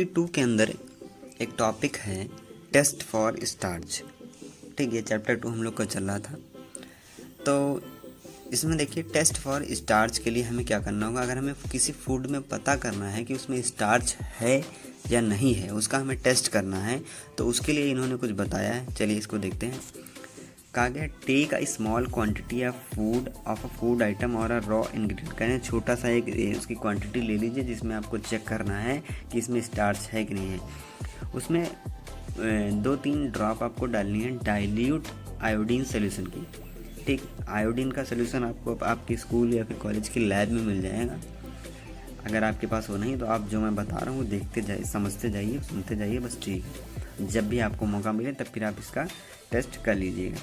2 के अंदर एक टॉपिक है टेस्ट फॉर स्टार्च। ठीक है, चैप्टर 2 हम लोग का चल रहा था। तो इसमें देखिए टेस्ट फॉर स्टार्च के लिए हमें क्या करना होगा। अगर हमें किसी फूड में पता करना है कि उसमें स्टार्च है या नहीं है, उसका हमें टेस्ट करना है, तो उसके लिए इन्होंने कुछ बताया है। चलिए इसको देखते हैं। कहा गया take a small quantity of a food item और अ रॉ इंग्रेडिएंट। कहने छोटा सा एक उसकी क्वांटिटी ले लीजिए जिसमें आपको चेक करना है कि इसमें स्टार्च है कि नहीं है। उसमें 2-3 ड्रॉप आपको डालनी है डाइल्यूट आयोडीन सोल्यूशन की। ठीक, आयोडीन का सोल्यूशन आपको आपके स्कूल या फिर कॉलेज की लैब में मिल जाएगा। अगर आपके पास हो नहीं तो आप जो मैं बता रहा हूँ देखते जाइए, समझते जाइए, सुनते जाइए, बस ठीक है। जब भी आपको मौका मिले तब फिर आप इसका टेस्ट कर लीजिएगा।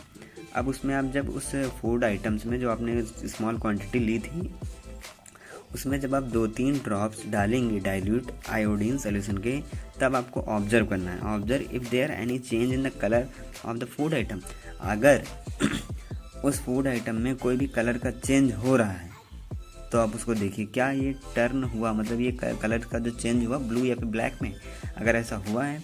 अब उसमें आप जब उस फूड आइटम्स में जो आपने स्मॉल क्वांटिटी ली थी उसमें जब आप 2-3 ड्रॉप्स डालेंगे डाइल्यूट आयोडीन सोल्यूशन के, तब आपको ऑब्जर्व करना है। Observe if there any change in the colour of the food item. अगर उस फूड आइटम में कोई भी कलर का चेंज हो रहा है तो आप उसको देखिए, क्या ये टर्न हुआ, मतलब ये कलर का जो चेंज हुआ ब्लू या फिर ब्लैक में, अगर ऐसा हुआ है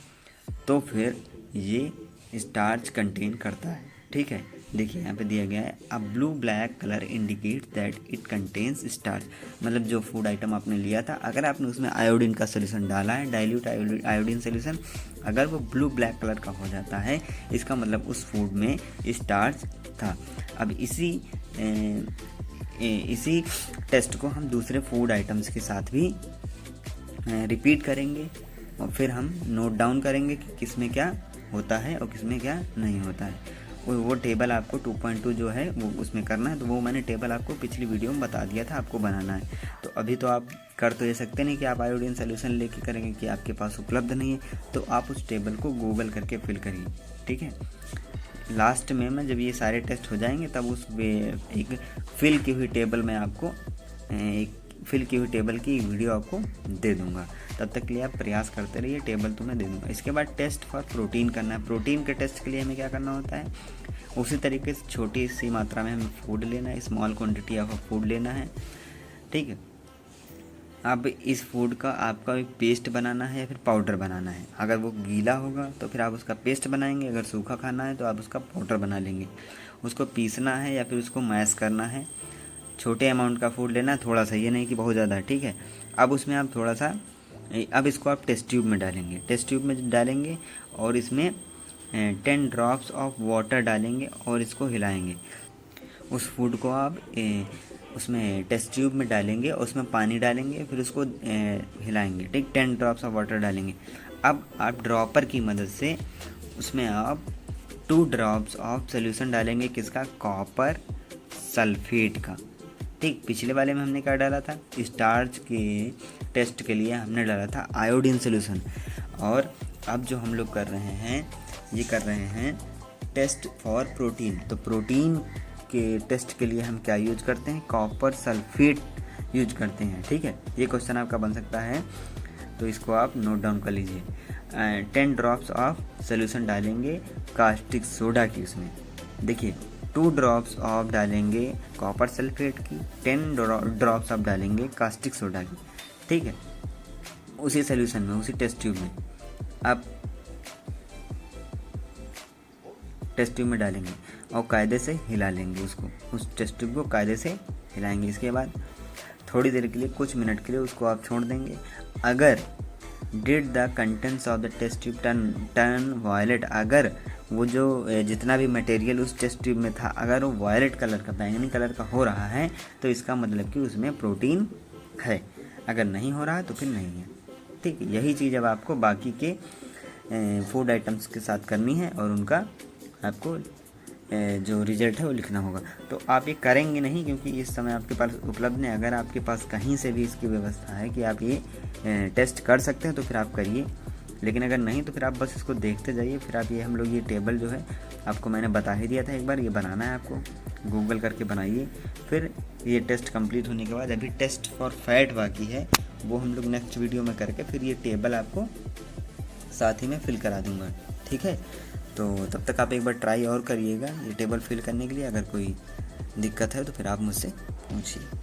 तो फिर ये स्टार्च कंटेन करता है। ठीक है, देखिए यहाँ पे दिया गया है a blue black colour indicate that it contains starch. मतलब जो फूड आइटम आपने लिया था, अगर आपने उसमें आयोडीन का सोल्यूशन डाला है, डाइल्यूट आयोडीन सोल्यूशन, अगर वो ब्लू ब्लैक कलर का हो जाता है, इसका मतलब उस फूड में स्टार्च था। अब इसी टेस्ट को हम दूसरे फूड आइटम्स के साथ भी रिपीट करेंगे और फिर हम नोट डाउन करेंगे कि किसमें क्या होता है और किसमें क्या नहीं होता है। वो टेबल आपको 2.2 जो है वो उसमें करना है। तो वो मैंने टेबल आपको पिछली वीडियो में बता दिया था, आपको बनाना है। तो अभी तो आप कर तो ये सकते नहीं कि आप आयोडीन सोल्यूशन लेके करेंगे, कि आपके पास उपलब्ध नहीं है, तो आप उस टेबल को गूगल करके फिल करिए। ठीक है, लास्ट में जब ये सारे टेस्ट हो जाएंगे तब उस एक फिल की हुई टेबल में आपको एक फिल की हुई टेबल की वीडियो आपको दे दूंगा। तब तक के लिए आप प्रयास करते रहिए, टेबल तो मैं दे दूंगा। इसके बाद टेस्ट फॉर प्रोटीन करना है। प्रोटीन के टेस्ट के लिए हमें क्या करना होता है, उसी तरीके से छोटी सी मात्रा में हमें फूड लेना है, स्मॉल क्वांटिटी ऑफ फूड लेना है। ठीक है, अब इस फूड का आपका एक पेस्ट बनाना है या फिर पाउडर बनाना है। अगर वो गीला होगा तो फिर आप उसका पेस्ट बनाएंगे, अगर सूखा खाना है तो आप उसका पाउडर बना लेंगे। उसको पीसना है या फिर उसको मैश करना है। छोटे अमाउंट का फूड लेना है, थोड़ा सा, ये नहीं कि बहुत ज़्यादा। ठीक है, अब उसमें आप थोड़ा सा, अब इसको आप टेस्ट ट्यूब में डालेंगे। टेस्ट ट्यूब में डालेंगे और इसमें 10 ड्रॉप्स ऑफ वाटर डालेंगे और इसको हिलाएंगे। उस फूड को आप उसमें टेस्ट ट्यूब में डालेंगे और उसमें पानी डालेंगे, फिर उसको हिलाएंगे। ठीक, 10 ड्रॉप्स ऑफ वाटर डालेंगे। अब आप ड्रॉपर की मदद से उसमें आप 2 ड्रॉप्स ऑफ सोल्यूशन डालेंगे। किसका? कॉपर सल्फेट का। ठीक, पिछले वाले में हमने क्या डाला था, स्टार्च के टेस्ट के लिए हमने डाला था आयोडीन सोल्यूशन। और अब जो हम लोग कर रहे हैं, ये कर रहे हैं टेस्ट फॉर प्रोटीन। तो प्रोटीन के टेस्ट के लिए हम क्या यूज करते हैं, कॉपर सल्फेट यूज करते हैं। ठीक है, ये क्वेश्चन आपका बन सकता है, तो इसको आप नोट डाउन कर लीजिए। 10 ड्रॉप्स ऑफ सोल्यूशन डालेंगे कास्टिक सोडा की। उसमें देखिए 2 ड्रॉप्स ऑफ डालेंगे कॉपर सल्फेट की, 10 ड्रॉप्स ऑफ डालेंगे कास्टिक सोडा की। ठीक है, उसी सोल्यूशन में, उसी टेस्ट ट्यूब में आप टेस्ट ट्यूब में डालेंगे और कायदे से हिला लेंगे उसको, उस टेस्ट ट्यूब को कायदे से हिलाएंगे। इसके बाद थोड़ी देर के लिए, कुछ मिनट के लिए उसको आप छोड़ देंगे। अगर did the contents of the test tube turn violet, अगर वो जो जितना भी मटेरियल उस टेस्ट ट्यूब में था अगर वो वायलेट कलर का, बैंगनी कलर का हो रहा है, तो इसका मतलब कि उसमें प्रोटीन है। अगर नहीं हो रहा है तो फिर नहीं है। ठीक है, यही चीज़ अब आपको बाकी के फूड आइटम्स के साथ करनी है और उनका आपको जो रिजल्ट है वो लिखना होगा। तो आप ये करेंगे नहीं क्योंकि इस समय आपके पास उपलब्ध नहीं। अगर आपके पास कहीं से भी इसकी व्यवस्था है कि आप ये टेस्ट कर सकते हैं तो फिर आप करिए, लेकिन अगर नहीं तो फिर आप बस इसको देखते जाइए। फिर आप हम लोग ये टेबल जो है आपको मैंने बता ही दिया था एक बार, ये बनाना है आपको, गूगल करके बनाइए। फिर ये टेस्ट कंप्लीट होने के बाद अभी टेस्ट फॉर फैट बाकी है, वो हम लोग नेक्स्ट वीडियो में करके फिर ये टेबल आपको साथ ही में फिल करा दूँगा। ठीक है, तो तब तक आप एक बार ट्राई और करिएगा ये टेबल फिल करने के लिए। अगर कोई दिक्कत है तो फिर आप मुझसे पूछिए।